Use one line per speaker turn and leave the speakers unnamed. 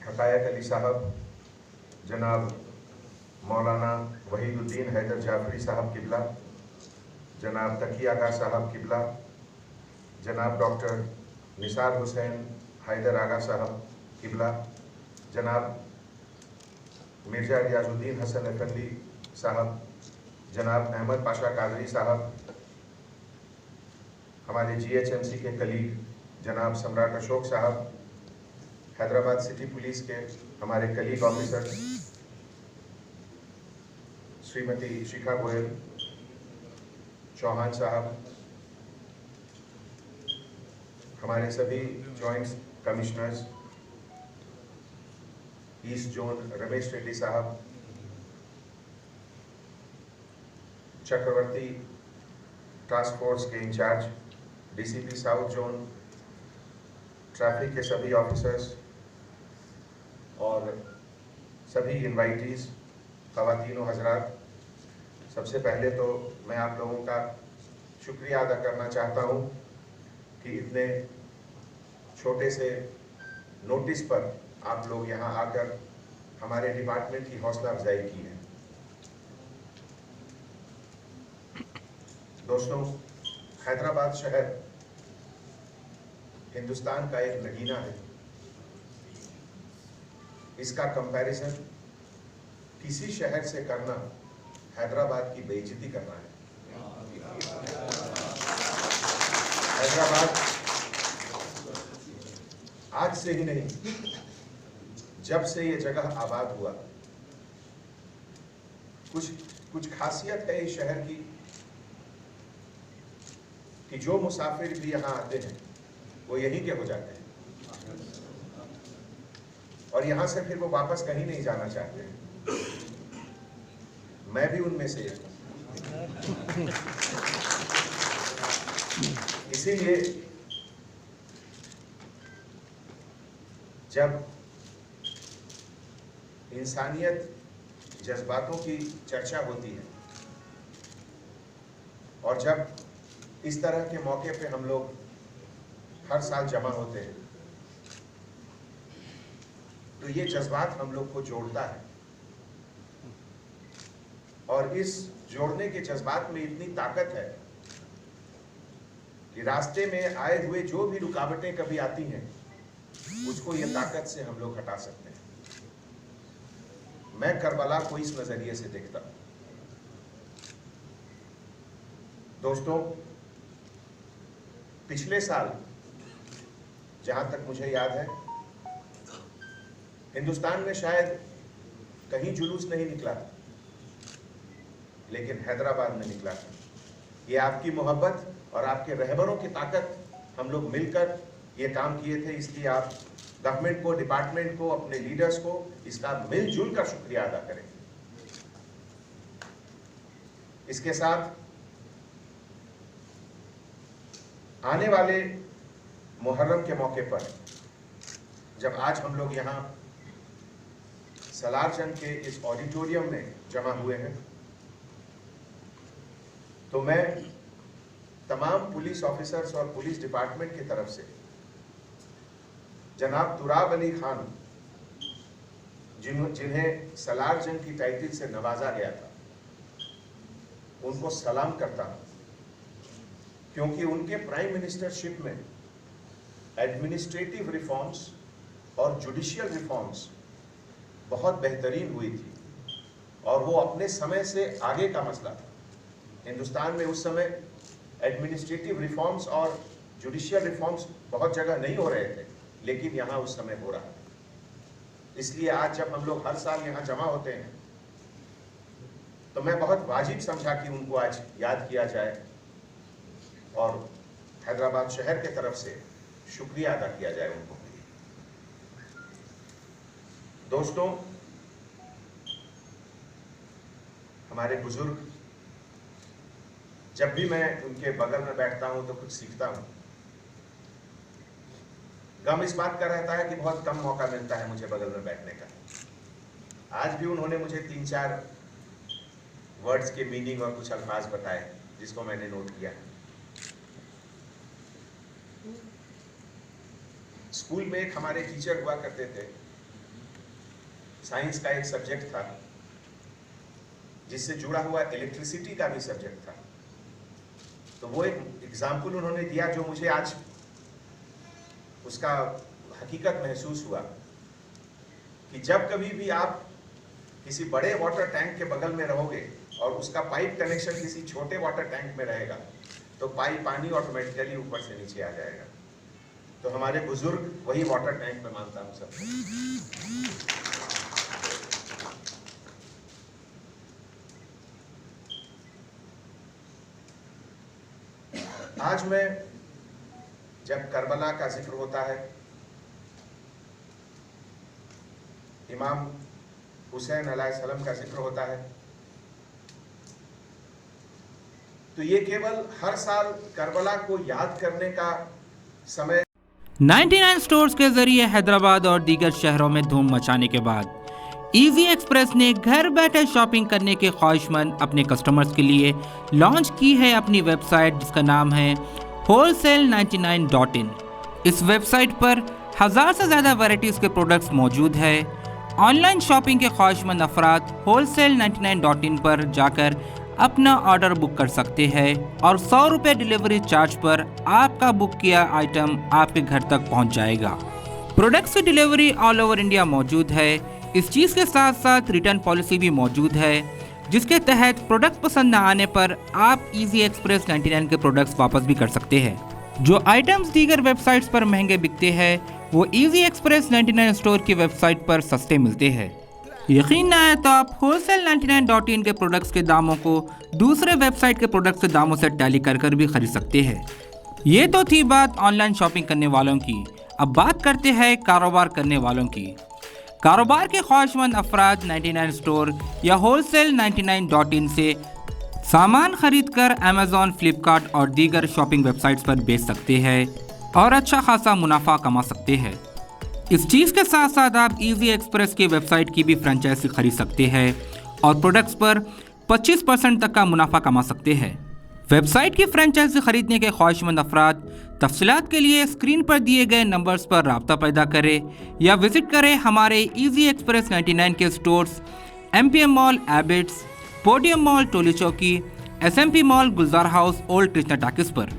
हकायत अली साहब, जनाब मौलाना वहीदुद्दीन हैदर जाफरी साहब किबला, जनाब तकी आगा साहब किबला, जनाब डॉक्टर निसार हुसैन हैदर आगा साहब किबला, जनाब मिर्जा रियाजुद्दीन हसन अफंदी साहब, जनाब अहमद पाशा कादरी साहब, हमारे GHMC के कलीग जनाब सम्राट अशोक साहब, हैदराबाद सिटी पुलिस के हमारे कलीग ऑफिसर श्रीमती शिखा गोयल चौहान साहब, हमारे सभी joint commissioners east zone Ramesh Reddy साहब, चक्रवर्ती टास्क फोर्स के incharge DCP south zone, traffic के सभी ऑफिसर्स और सभी इनवाइटीज, ख़वातीन व हज़रात, सबसे पहले तो मैं आप लोगों का शुक्रिया अदा करना चाहता हूं कि इतने छोटे से नोटिस पर आप लोग यहां आकर हमारे डिपार्टमेंट की हौसला अफजाई की है। दोस्तों, हैदराबाद शहर हिंदुस्तान का एक नगीना है। इसका कंपैरिजन किसी शहर से करना हैदराबाद की बेइज्जती करना है। हैदराबाद आज से ही नहीं, जब से ये जगह आबाद हुआ, कुछ खासियत है इस शहर की कि जो मुसाफिर भी यहाँ आते हैं वो यहीं के हो जाते हैं और यहाँ से फिर वो वापस कहीं नहीं जाना चाहते हैं। मैं भी उनमें से एक हूँ। इसीलिए जब इंसानियत जज्बातों की चर्चा होती है और जब इस तरह के मौके पे हम लोग हर साल जमा होते हैं तो ये जज्बात हम लोग को जोड़ता है और इस जोड़ने के जज्बात में इतनी ताकत है कि रास्ते में आए हुए जो भी रुकावटें कभी आती हैं उसको ये ताकत से हम लोग हटा सकते हैं। मैं करबला को इस नजरिए से देखता हूं। दोस्तों, पिछले साल जहां तक मुझे याद है हिंदुस्तान में शायद कहीं जुलूस नहीं निकला, लेकिन हैदराबाद में निकला था। ये आपकी मोहब्बत और आपके रहबरों की ताकत, हम लोग मिलकर ये काम किए थे। इसलिए आप गवर्नमेंट को, डिपार्टमेंट को, अपने लीडर्स को इसका मिलजुल कर शुक्रिया अदा करें। इसके साथ आने वाले मुहर्रम के मौके पर जब आज हम लोग यहाँ सलारजंग के इस ऑडिटोरियम में जमा हुए हैं तो मैं तमाम पुलिस ऑफिसर्स और पुलिस डिपार्टमेंट की तरफ से जनाब तुराब अली खान, जिन्हें सलारजंग की टाइटल से नवाजा गया था, उनको सलाम करता हूं, क्योंकि उनके प्राइम मिनिस्टरशिप में एडमिनिस्ट्रेटिव रिफॉर्म्स और जुडिशियल रिफॉर्म्स बहुत बेहतरीन हुई थी और वो अपने समय से आगे का मसला था। हिंदुस्तान में उस समय एडमिनिस्ट्रेटिव रिफॉर्म्स और जुडिशियल रिफॉर्म्स बहुत जगह नहीं हो रहे थे, लेकिन यहाँ उस समय हो रहा है। इसलिए आज जब हम लोग हर साल यहाँ जमा होते हैं तो मैं बहुत वाजिब समझा कि उनको आज याद किया जाए और हैदराबाद शहर के तरफ से शुक्रिया अदा किया जाए उनको। दोस्तों, हमारे बुजुर्ग, जब भी मैं उनके बगल में बैठता हूं तो कुछ सीखता हूं। गम इस बात का रहता है कि बहुत कम मौका मिलता है मुझे बगल में बैठने का। आज भी उन्होंने मुझे 3-4 वर्ड्स के मीनिंग और कुछ अल्फाज बताए जिसको मैंने नोट किया। स्कूल में एक हमारे टीचर हुआ करते थे साइंस का एक सब्जेक्ट था, जिससे जुड़ा हुआ इलेक्ट्रिसिटी का भी सब्जेक्ट था। तो वो एक एग्जाम्पल उन्होंने दिया जो मुझे आज उसका हकीकत महसूस हुआ कि जब कभी भी आप किसी बड़े वाटर टैंक के बगल में रहोगे और उसका पाइप कनेक्शन किसी छोटे वाटर टैंक में रहेगा तो पानी ऑटोमेटिकली ऊपर से नीचे आ जाएगा। तो हमारे बुजुर्ग वही वाटर टैंक में मानता हूं सबको। आज मैं जब करबला का जिक्र होता है, इमाम हुसैन अलैहिस्सलाम का जिक्र होता है, तो ये केवल हर साल करबला को याद करने का समय
99 स्टोर्स के जरिए हैदराबाद और दीगर शहरों में धूम मचाने के बाद इजी एक्सप्रेस ने घर बैठे शॉपिंग करने के ख्वाहिशमंद अपने कस्टमर्स के लिए लॉन्च की है अपनी वेबसाइट, जिसका नाम है wholesale99.in। इस वेबसाइट पर 1000 से ज़्यादा वैरायटीज़ के प्रोडक्ट्स मौजूद है। ऑनलाइन शॉपिंग के ख्वाहिशमंद अफराद wholesale99.in पर जाकर अपना ऑर्डर बुक कर सकते हैं और 100 रुपये डिलीवरी चार्ज पर आपका बुक किया आइटम आपके घर तक पहुंच जाएगा। प्रोडक्ट्स की डिलीवरी ऑल ओवर इंडिया मौजूद है। इस चीज़ के साथ साथ रिटर्न पॉलिसी भी मौजूद है, जिसके तहत प्रोडक्ट पसंद न आने पर आप इजी एक्सप्रेस 99 के प्रोडक्ट्स वापस भी कर सकते हैं। जो आइटम्स दीगर वेबसाइट्स पर महंगे बिकते हैं वो इजी एक्सप्रेस 99 स्टोर की वेबसाइट पर सस्ते मिलते हैं। यकीन ना आए तो आप wholesale99.in के प्रोडक्ट्स के दामों को दूसरे वेबसाइट के प्रोडक्ट्स के दामों से टैली कर भी खरीद सकते हैं। ये तो थी बात ऑनलाइन शॉपिंग करने वालों की। अब बात करते हैं कारोबार करने वालों की। कारोबार के ख्वाहिशमंद अफराद 99 स्टोर या wholesale99.in से सामान खरीद कर अमेज़ॉन, फ्लिपकार्ट और दीगर शॉपिंग वेबसाइट्स पर बेच सकते हैं और अच्छा खासा मुनाफा कमा सकते हैं। इस चीज़ के साथ साथ आप इजी एक्सप्रेस की वेबसाइट की भी फ्रेंचाइजी खरीद सकते हैं और प्रोडक्ट्स पर 25% तक का मुनाफा कमा सकते हैं। वेबसाइट की फ्रेंचाइजी खरीदने के ख्वाहिशमंद अफराद तफसीलात के लिए स्क्रीन पर दिए गए नंबर्स पर राब्ता पैदा करें या विजिट करें हमारे इजी एक्सप्रेस 99 के stores MPM mall Abids, podium mall Toli Chowki, SMP mall Gulzar house, old Krishna talkies पर।